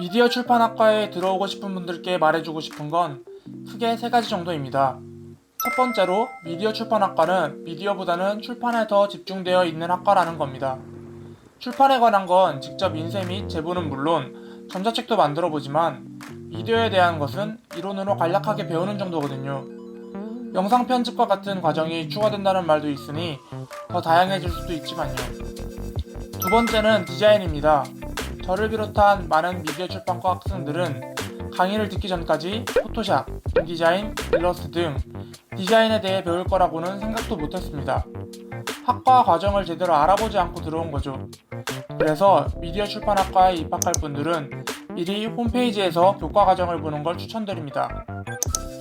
미디어 출판학과에 들어오고 싶은 분들께 말해주고 싶은 건 크게 3가지 정도입니다. 첫 번째로 미디어 출판학과는 미디어보다는 출판에 더 집중되어 있는 학과라는 겁니다. 출판에 관한 건 직접 인쇄 및 제보는 물론 전자책도 만들어보지만 미디어에 대한 것은 이론으로 간략하게 배우는 정도거든요. 영상 편집과 같은 과정이 추가된다는 말도 있으니 더 다양해질 수도 있지만요. 두 번째는 디자인입니다. 저를 비롯한 많은 미디어 출판과 학생들은 강의를 듣기 전까지 포토샵, 인디자인, 일러스트 등 디자인에 대해 배울 거라고는 생각도 못했습니다. 학과 과정을 제대로 알아보지 않고 들어온 거죠. 그래서 미디어 출판학과에 입학할 분들은 미리 홈페이지에서 교과 과정을 보는 걸 추천드립니다.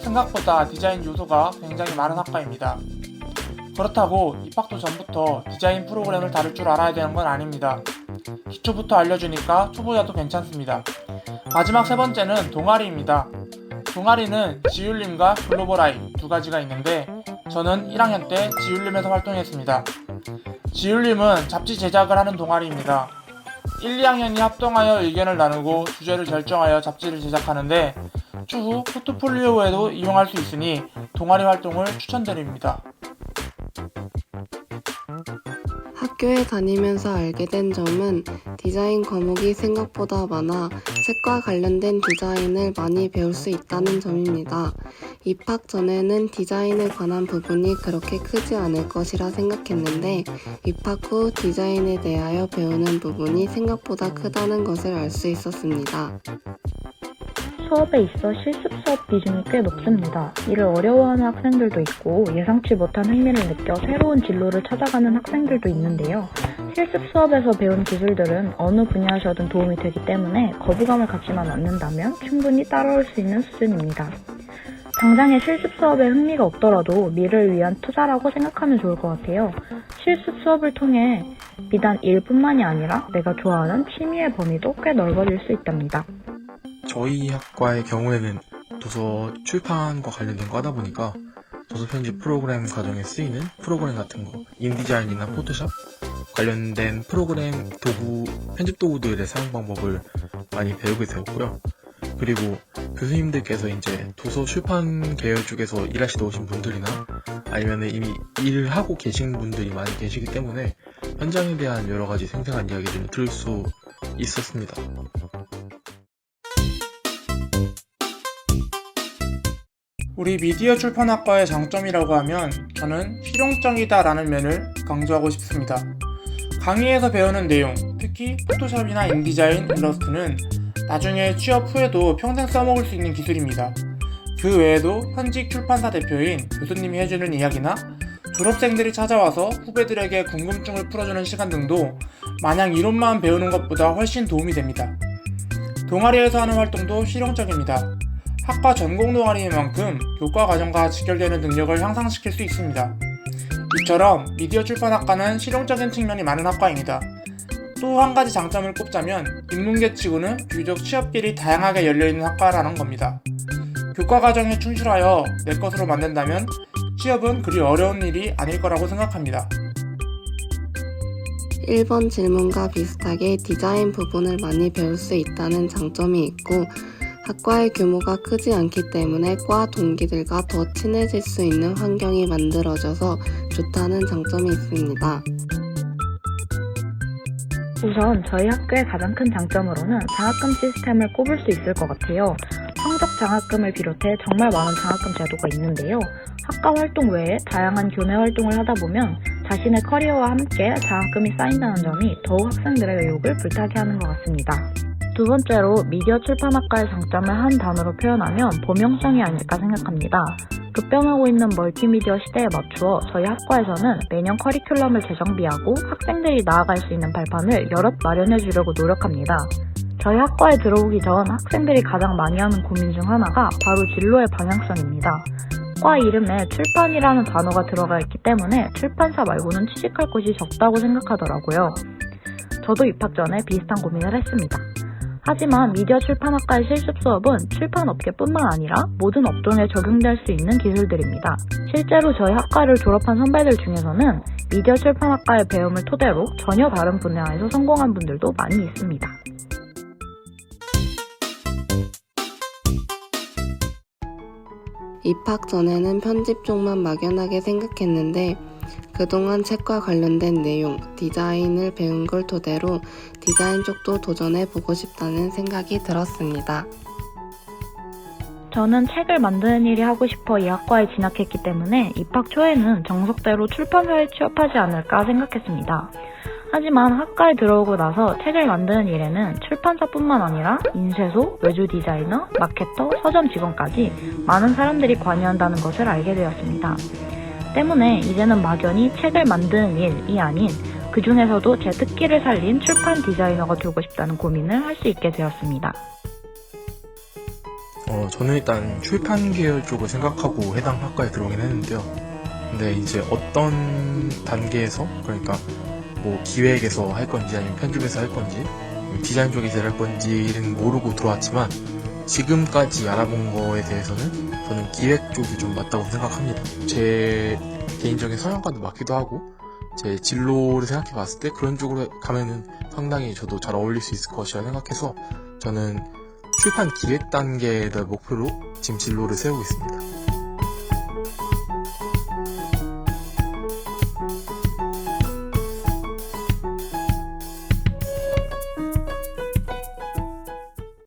생각보다 디자인 요소가 굉장히 많은 학과입니다. 그렇다고 입학도 전부터 디자인 프로그램을 다룰 줄 알아야 되는 건 아닙니다. 기초부터 알려주니까 초보자도 괜찮습니다. 마지막 3번째는 동아리입니다. 동아리는 지율림과 글로벌아이 2가지가 있는데 저는 1학년 때 지율림에서 활동했습니다. 지율림은 잡지 제작을 하는 동아리입니다. 1, 2학년이 합동하여 의견을 나누고 주제를 결정하여 잡지를 제작하는데 추후 포트폴리오에도 이용할 수 있으니 동아리 활동을 추천드립니다. 학교에 다니면서 알게 된 점은 디자인 과목이 생각보다 많아 책과 관련된 디자인을 많이 배울 수 있다는 점입니다. 입학 전에는 디자인에 관한 부분이 그렇게 크지 않을 것이라 생각했는데 입학 후 디자인에 대하여 배우는 부분이 생각보다 크다는 것을 알 수 있었습니다. 수업에 있어 실습 수업 비중이 꽤 높습니다. 이를 어려워하는 학생들도 있고 예상치 못한 흥미를 느껴 새로운 진로를 찾아가는 학생들도 있는데요. 실습 수업에서 배운 기술들은 어느 분야에서든 도움이 되기 때문에 거부감을 갖지만 않는다면 충분히 따라올 수 있는 수준입니다. 당장의 실습 수업에 흥미가 없더라도 미래를 위한 투자라고 생각하면 좋을 것 같아요. 실습 수업을 통해 비단 일뿐만이 아니라 내가 좋아하는 취미의 범위도 꽤 넓어질 수 있답니다. 저희 학과의 경우에는 도서 출판과 관련된 거 하다 보니까 도서 편집 프로그램 과정에 쓰이는 프로그램 같은 거, 인디자인이나 포토샵 관련된 프로그램 도구, 편집 도구들의 사용 방법을 많이 배우게 되었고요. 그리고 교수님들께서 이제 도서 출판 계열 쪽에서 일하시다 오신 분들이나 아니면 이미 일을 하고 계신 분들이 많이 계시기 때문에 현장에 대한 여러 가지 생생한 이야기들을 들을 수 있었습니다. 우리 미디어 출판학과의 장점이라고 하면 저는 실용적이다라는 면을 강조하고 싶습니다. 강의에서 배우는 내용, 특히 포토샵이나 인디자인, 일러스트는 나중에 취업 후에도 평생 써먹을 수 있는 기술입니다. 그 외에도 현직 출판사 대표인 교수님이 해주는 이야기나 졸업생들이 찾아와서 후배들에게 궁금증을 풀어주는 시간 등도 마냥 이론만 배우는 것보다 훨씬 도움이 됩니다. 동아리에서 하는 활동도 실용적입니다. 학과 전공 동아리인 만큼 교과 과정과 직결되는 능력을 향상시킬 수 있습니다. 이처럼 미디어 출판학과는 실용적인 측면이 많은 학과입니다. 또 한 가지 장점을 꼽자면 인문계 치고는 비교적 취업길이 다양하게 열려있는 학과라는 겁니다. 교과 과정에 충실하여 내 것으로 만든다면 취업은 그리 어려운 일이 아닐 거라고 생각합니다. 1번 질문과 비슷하게 디자인 부분을 많이 배울 수 있다는 장점이 있고 학과의 규모가 크지 않기 때문에 과 동기들과 더 친해질 수 있는 환경이 만들어져서 좋다는 장점이 있습니다. 우선 저희 학교의 가장 큰 장점으로는 장학금 시스템을 꼽을 수 있을 것 같아요. 성적 장학금을 비롯해 정말 많은 장학금 제도가 있는데요. 학과 활동 외에 다양한 교내 활동을 하다 보면 자신의 커리어와 함께 장학금이 쌓인다는 점이 더욱 학생들의 의욕을 불타게 하는 것 같습니다. 두 번째로 미디어 출판학과의 장점을 한 단어로 표현하면 범용성이 아닐까 생각합니다. 급변하고 있는 멀티미디어 시대에 맞추어 저희 학과에서는 매년 커리큘럼을 재정비하고 학생들이 나아갈 수 있는 발판을 여럿 마련해 주려고 노력합니다. 저희 학과에 들어오기 전 학생들이 가장 많이 하는 고민 중 하나가 바로 진로의 방향성입니다. 과 이름에 출판이라는 단어가 들어가 있기 때문에 출판사 말고는 취직할 곳이 적다고 생각하더라고요. 저도 입학 전에 비슷한 고민을 했습니다. 하지만 미디어 출판학과의 실습 수업은 출판업계뿐만 아니라 모든 업종에 적용될 수 있는 기술들입니다. 실제로 저희 학과를 졸업한 선배들 중에서는 미디어 출판학과의 배움을 토대로 전혀 다른 분야에서 성공한 분들도 많이 있습니다. 입학 전에는 편집 쪽만 막연하게 생각했는데 그동안 책과 관련된 내용, 디자인을 배운 걸 토대로 디자인 쪽도 도전해보고 싶다는 생각이 들었습니다. 저는 책을 만드는 일이 하고 싶어 이 학과에 진학했기 때문에 입학 초에는 정석대로 출판사에 취업하지 않을까 생각했습니다. 하지만 학과에 들어오고 나서 책을 만드는 일에는 출판사뿐만 아니라 인쇄소, 외주 디자이너, 마케터, 서점 직원까지 많은 사람들이 관여한다는 것을 알게 되었습니다. 때문에 이제는 막연히 책을 만드는 일이 아닌 그 중에서도 제 특기를 살린 출판 디자이너가 되고 싶다는 고민을 할 수 있게 되었습니다. 저는 일단 출판 계열 쪽을 생각하고 해당 학과에 들어오긴 했는데요. 근데 이제 어떤 단계에서, 그러니까 뭐 기획에서 할 건지 아니면 편집에서 할 건지 디자인 쪽에서 할 건지는 모르고 들어왔지만 지금까지 알아본 거에 대해서는 저는 기획 쪽이 좀 맞다고 생각합니다. 제 개인적인 성향과도 맞기도 하고 제 진로를 생각해 봤을 때 그런 쪽으로 가면은 상당히 저도 잘 어울릴 수 있을 것이라 생각해서 저는 출판 기획 단계를 목표로 지금 진로를 세우고 있습니다.